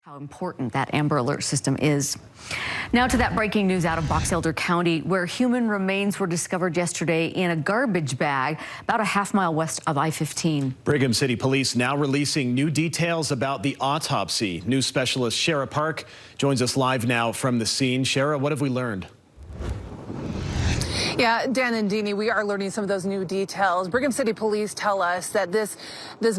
How important that Amber Alert system is. Now to that breaking news out of Box Elder County, where human remains were discovered yesterday in a garbage bag about a half-mile west of I-15. Brigham City Police now releasing new details about the autopsy. News specialist Shara Park joins us live now from the scene. Shara, what have we learned? Yeah, Dan and Deanie, we are learning some of those new details. Brigham City Police tell us that this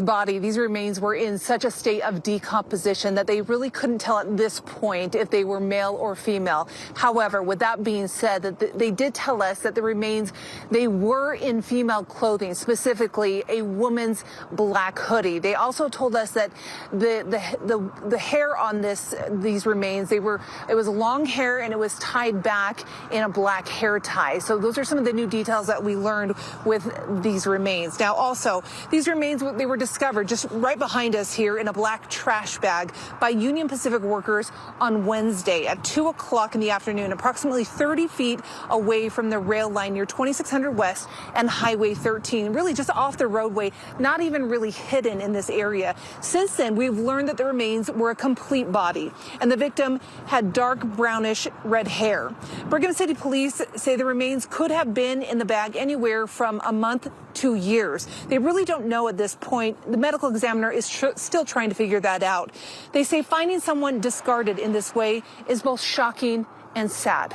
body, these remains were in such a state of decomposition that they really couldn't tell at this point if they were male or female. However, with that being said, that they did tell us that the remains, they were in female clothing, specifically a woman's black hoodie. They also told us that the hair on these remains, it was long hair and it was tied back in a black hair tie. So those are some of the new details that we learned with these remains. Now, also, these remains, they were discovered just right behind us here in a black trash bag by Union Pacific workers on Wednesday at 2 o'clock in the afternoon, approximately 30 feet away from the rail line near 2600 West and Highway 13, really just off the roadway, not even really hidden in this area. Since then, we've learned that the remains were a complete body, and the victim had dark brownish red hair. Brigham City Police say the remains could have been in the bag anywhere from a month to years. They really don't know at this point. The medical examiner is still trying to figure that out. They say finding someone discarded in this way is both shocking and sad.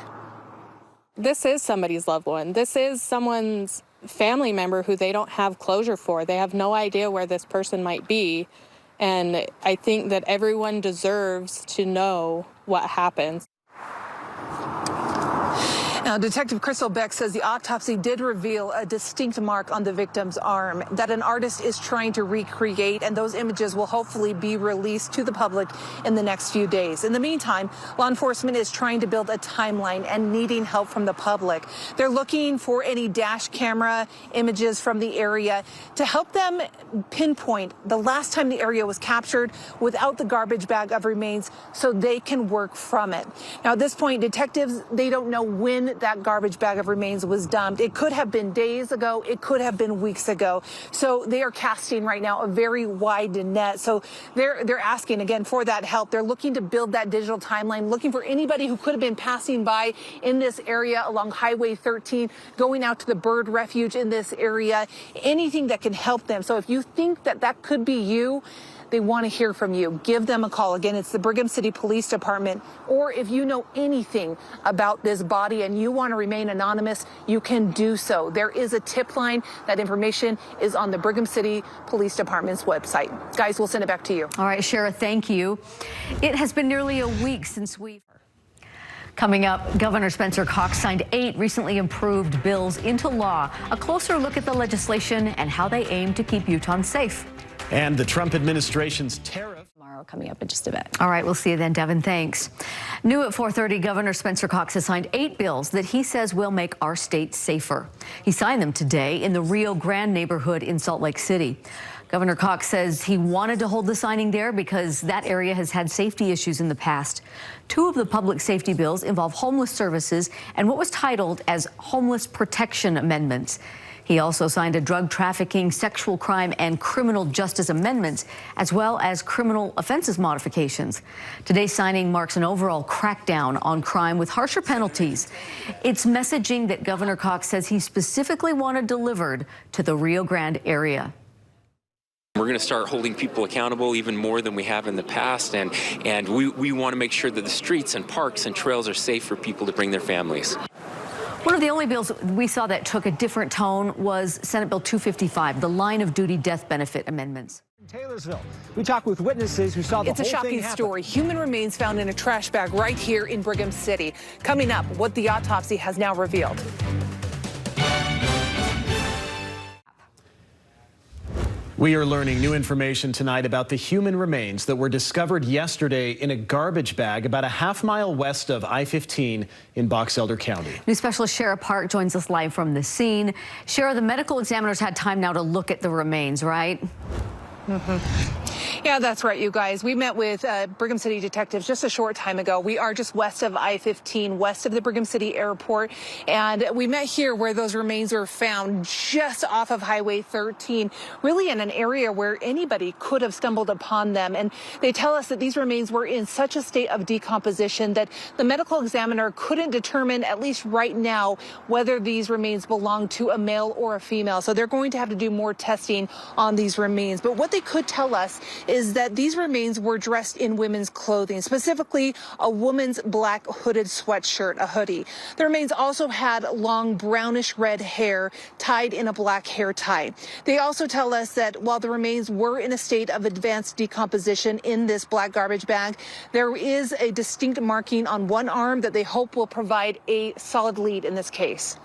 This is somebody's loved one. This is someone's family member who they don't have closure for. They have no idea where this person might be. And I think that everyone deserves to know what happened. Now, Detective Crystal Beck says the autopsy did reveal a distinct mark on the victim's arm that an artist is trying to recreate, and those images will hopefully be released to the public in the next few days. In the meantime, law enforcement is trying to build a timeline and needing help from the public. They're looking for any dash camera images from the area to help them pinpoint the last time the area was captured without the garbage bag of remains so they can work from it. Now, at this point, detectives, they don't know when that garbage bag of remains was dumped. It could have been days ago. It could have been weeks ago. So they are casting right now a very wide net. So they're asking again for that help. They're looking to build that digital timeline, looking for anybody who could have been passing by in this area along Highway 13, going out to the bird refuge in this area, anything that can help them. So if you think that that could be you, they want to hear from you. Give them a call. Again, it's the Brigham City Police Department. Or if you know anything about this body and you want to remain anonymous, you can do so. There is a tip line. That information is on the Brigham City Police Department's website. Guys, we'll send it back to you. All right, Shara, thank you. It has been nearly a week since we... Coming up, Governor Spencer Cox signed 8 recently improved bills into law. A closer look at the legislation and how they aim to keep Utahns safe. And the Trump administration's tariff. Tomorrow coming up in just a bit. All right, we'll see you then, Devin. Thanks. New at 4:30, Governor Spencer Cox has signed 8 bills that he says will make our state safer. He signed them today in the Rio Grande neighborhood in Salt Lake City. Governor Cox says he wanted to hold the signing there because that area has had safety issues in the past. 2 of the public safety bills involve homeless services and what was titled as homeless protection amendments. He also signed a drug trafficking, sexual crime, and criminal justice amendments, as well as criminal offenses modifications. Today's signing marks an overall crackdown on crime with harsher penalties. It's messaging that Governor Cox says he specifically wanted delivered to the Rio Grande area. We're going to start holding people accountable even more than we have in the past, and we want to make sure that the streets and parks and trails are safe for people to bring their families. One of the only bills we saw that took a different tone was Senate Bill 255, the line of duty death benefit amendments. Taylorsville. We talked with witnesses who saw the whole thing happen. It's a shocking story. Human remains found in a trash bag right here in Brigham City. Coming up, what the autopsy has now revealed. We are learning new information tonight about the human remains that were discovered yesterday in a garbage bag about a half-mile west of I-15 in Box Elder County. News specialist Shara Park joins us live from the scene. Shara, the medical examiners had time now to look at the remains, right? Yeah, that's right, you guys. We met with Brigham City detectives just a short time ago. We are just west of I-15, west of the Brigham City Airport. And we met here where those remains were found just off of Highway 13, really in an area where anybody could have stumbled upon them. And they tell us that these remains were in such a state of decomposition that the medical examiner couldn't determine, at least right now, whether these remains belong to a male or a female. So they're going to have to do more testing on these remains. But what they could tell us is that these remains were dressed in women's clothing, specifically a woman's black hooded sweatshirt, a hoodie. The remains also had long brownish red hair tied in a black hair tie. They also tell us that while the remains were in a state of advanced decomposition in this black garbage bag, there is a distinct marking on one arm that they hope will provide a solid lead in this case.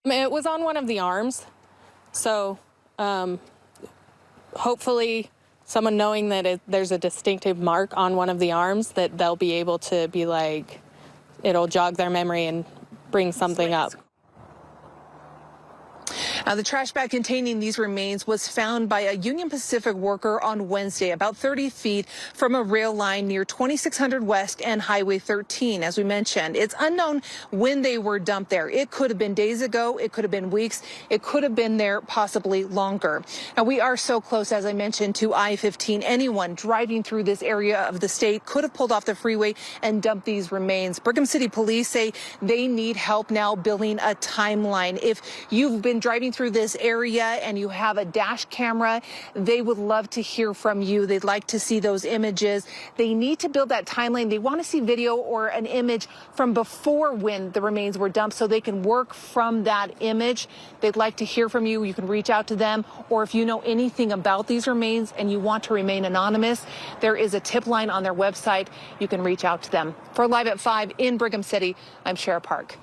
It was on one of the arms, so hopefully someone knowing that there's a distinctive mark on one of the arms, that they'll be able to be like, it'll jog their memory and bring something up. The trash bag containing these remains was found by a Union Pacific worker on Wednesday, about 30 feet from a rail line near 2600 West and Highway 13, as we mentioned. It's unknown when they were dumped there. It could have been days ago. It could have been weeks. It could have been there possibly longer. Now, we are so close, as I mentioned, to I-15. Anyone driving through this area of the state could have pulled off the freeway and dumped these remains. Brigham City police say they need help now building a timeline. If you've been driving through this area and you have a dash camera, they would love to hear from you. They'd like to see those images. They need to build that timeline. They want to see video or an image from before when the remains were dumped so they can work from that image. They'd like to hear from you. You can reach out to them, or if you know anything about these remains and you want to remain anonymous, there is a tip line on their website. You can reach out to them. For Live at 5 in Brigham City, I'm Shara Park.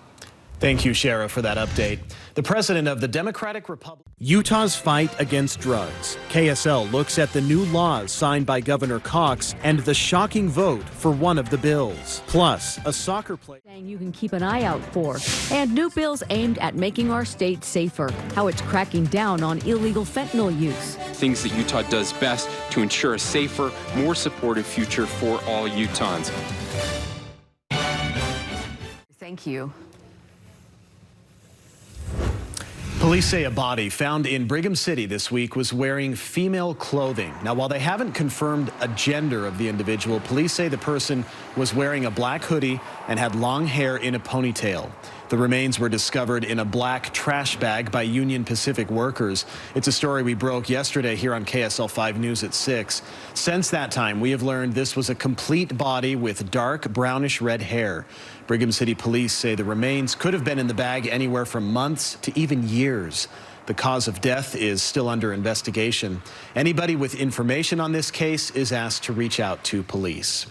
Thank you, Shara, for that update. The president of the Democratic Republic. Utah's fight against drugs. KSL looks at the new laws signed by Governor Cox and the shocking vote for one of the bills. Plus, a soccer player You can keep an eye out for. And new bills aimed at making our state safer. How it's cracking down on illegal fentanyl use. Things that Utah does best to ensure a safer, more supportive future for all Utahns. Thank you. Police say a body found in Brigham City this week was wearing female clothing. Now, while they haven't confirmed a gender of the individual, police say the person was wearing a black hoodie and had long hair in a ponytail. The remains were discovered in a black trash bag by Union Pacific workers. It's a story we broke yesterday here on KSL 5 News at 6. Since that time, we have learned this was a complete body with dark brownish red hair. Brigham City police say the remains could have been in the bag anywhere from months to even years. The cause of death is still under investigation. Anybody with information on this case is asked to reach out to police.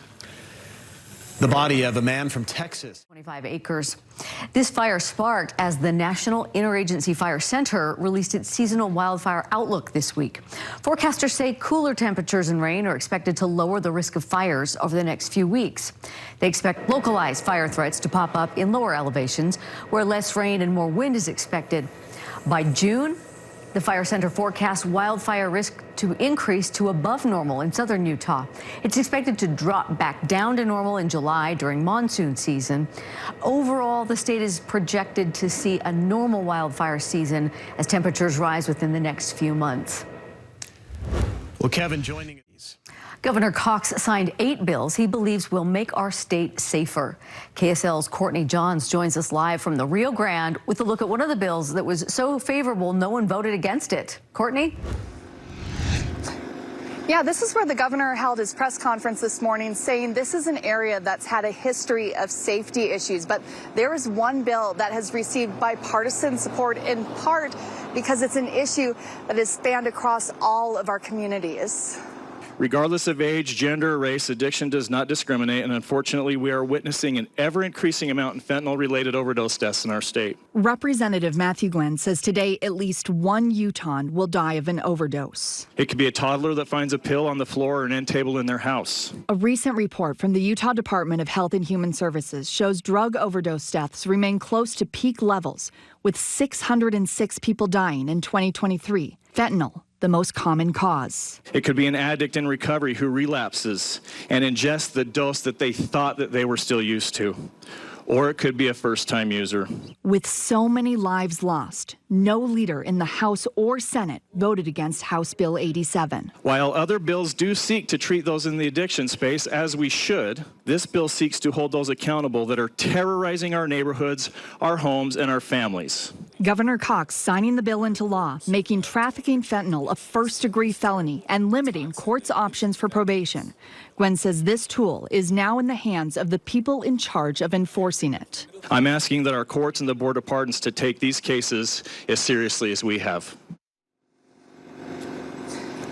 The body of a man from Texas. 25 acres. This fire sparked as the National Interagency Fire Center released its seasonal wildfire outlook this week. Forecasters say cooler temperatures and rain are expected to lower the risk of fires over the next few weeks. They expect localized fire threats to pop up in lower elevations where less rain and more wind is expected. By June, the Fire Center forecasts wildfire risk to increase to above normal in southern Utah. It's expected to drop back down to normal in July during monsoon season. Overall, the state is projected to see a normal wildfire season as temperatures rise within the next few months. Well, Kevin, joining us. Governor Cox signed 8 bills he believes will make our state safer. KSL's Courtney Johns joins us live from the Rio Grande with a look at one of the bills that was so favorable no one voted against it. Courtney? Yeah, this is where the governor held his press conference this morning, saying this is an area that's had a history of safety issues. But there is one bill that has received bipartisan support, in part because it's an issue that is spanned across all of our communities. Regardless of age, gender, or race, addiction does not discriminate, and unfortunately, we are witnessing an ever-increasing amount in fentanyl-related overdose deaths in our state. Representative Matthew Glenn says today at least one Utahn will die of an overdose. It could be a toddler that finds a pill on the floor or an end table in their house. A recent report from the Utah Department of Health and Human Services shows drug overdose deaths remain close to peak levels, with 606 people dying in 2023. Fentanyl, the most common cause. It could be an addict in recovery who relapses and ingests the dose that they thought that they were still used to. Or it could be a first-time user. With so many lives lost, no leader in the House or Senate voted against House Bill 87. While other bills do seek to treat those in the addiction space, as we should, this bill seeks to hold those accountable that are terrorizing our neighborhoods, our homes, and our families. Governor Cox signing the bill into law, making trafficking fentanyl a first-degree felony and limiting courts' options for probation. Gwen says this tool is now in the hands of the people in charge of enforcing it. I'm asking that our courts and the Board of Pardons to take these cases as seriously as we have.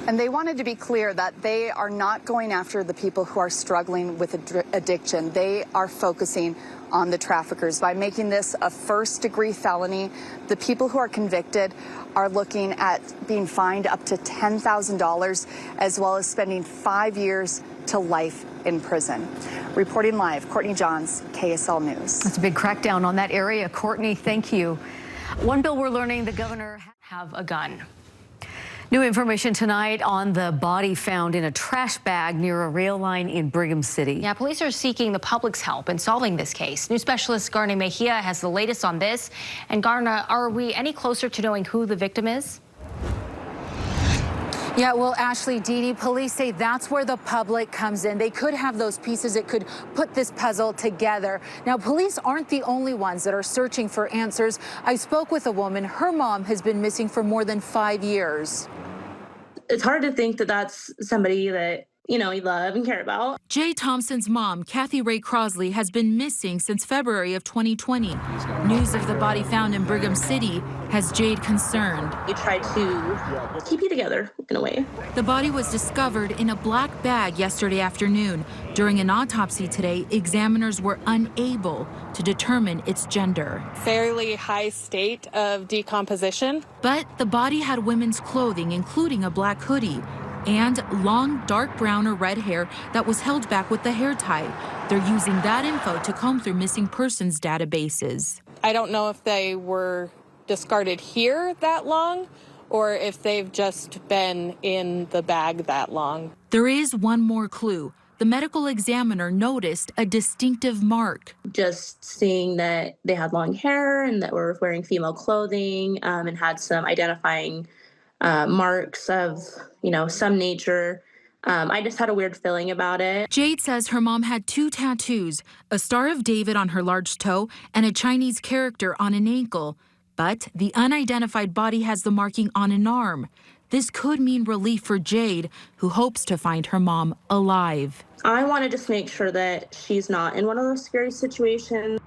And they wanted to be clear that they are not going after the people who are struggling with addiction. They are focusing on the traffickers. By making this a first-degree felony, the people who are convicted are looking at being fined up to $10,000, as well as spending 5 years to life in prison. Reporting live, Courtney Johns, KSL News. That's a big crackdown on that area. Courtney, thank you. One bill we're learning, the governor have a gun. New information tonight on the body found in a trash bag near a rail line in Brigham City. Yeah, police are seeking the public's help in solving this case. News specialist Garna Mejia has the latest on this. And Garna, are we any closer to knowing who the victim is? Yeah, well, Ashley, Dee, police say that's where the public comes in. They could have those pieces that could put this puzzle together. Now, police aren't the only ones that are searching for answers. I spoke with a woman. Her mom has been missing for more than 5 years. It's hard to think that that's somebody that, you love and care about. Jay Thompson's mom, Kathy Ray Crosley, has been missing since February of 2020. News of the body found in Brigham City has Jade concerned. You try to keep you together in a way. The body was discovered in a black bag yesterday afternoon. During an autopsy today, examiners were unable to determine its gender. Fairly high state of decomposition. But the body had women's clothing, including a black hoodie, and long dark brown or red hair that was held back with the hair tie. They're using that info to comb through missing persons databases. I don't know if they were discarded here that long or if they've just been in the bag that long. There is one more clue. The medical examiner noticed a distinctive mark. Just seeing that they had long hair and that were wearing female clothing and had some identifying marks of, some nature. I just had a weird feeling about it. Jade says her mom had 2 tattoos, a Star of David on her large toe and a Chinese character on an ankle. But the unidentified body has the marking on an arm. This could mean relief for Jade, who hopes to find her mom alive. I want to just make sure that she's not in one of those scary situations.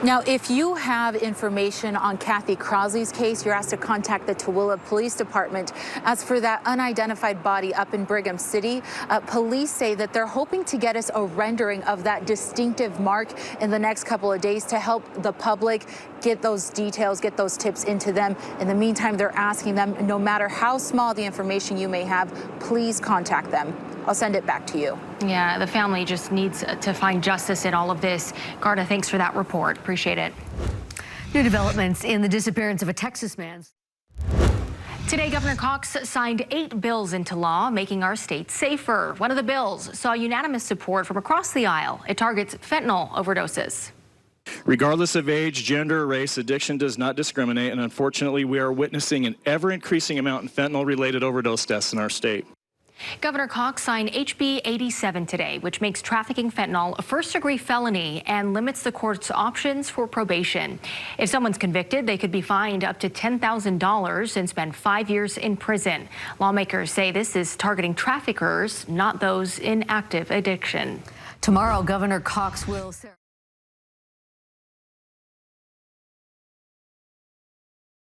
Now, if you have information on Kathy Crosley's case, you're asked to contact the Tooele Police Department. As for that unidentified body up in Brigham City, police say that they're hoping to get us a rendering of that distinctive mark in the next couple of days to help the public get those details, get those tips into them. In the meantime, they're asking them, no matter how small the information you may have, please contact them. I'll send it back to you. Yeah, the family just needs to find justice in all of this. Garda, thanks for that report. Appreciate it. New developments in the disappearance of a Texas man. Today, Governor Cox signed 8 bills into law, making our state safer. One of the bills saw unanimous support from across the aisle. It targets fentanyl overdoses. Regardless of age, gender, race, addiction does not discriminate, and unfortunately, we are witnessing an ever-increasing amount in fentanyl-related overdose deaths in our state. Governor Cox signed HB 87 today, which makes trafficking fentanyl a first-degree felony and limits the court's options for probation. If someone's convicted, they could be fined up to $10,000 and spend 5 years in prison. Lawmakers say this is targeting traffickers, not those in active addiction. Tomorrow, Governor Cox will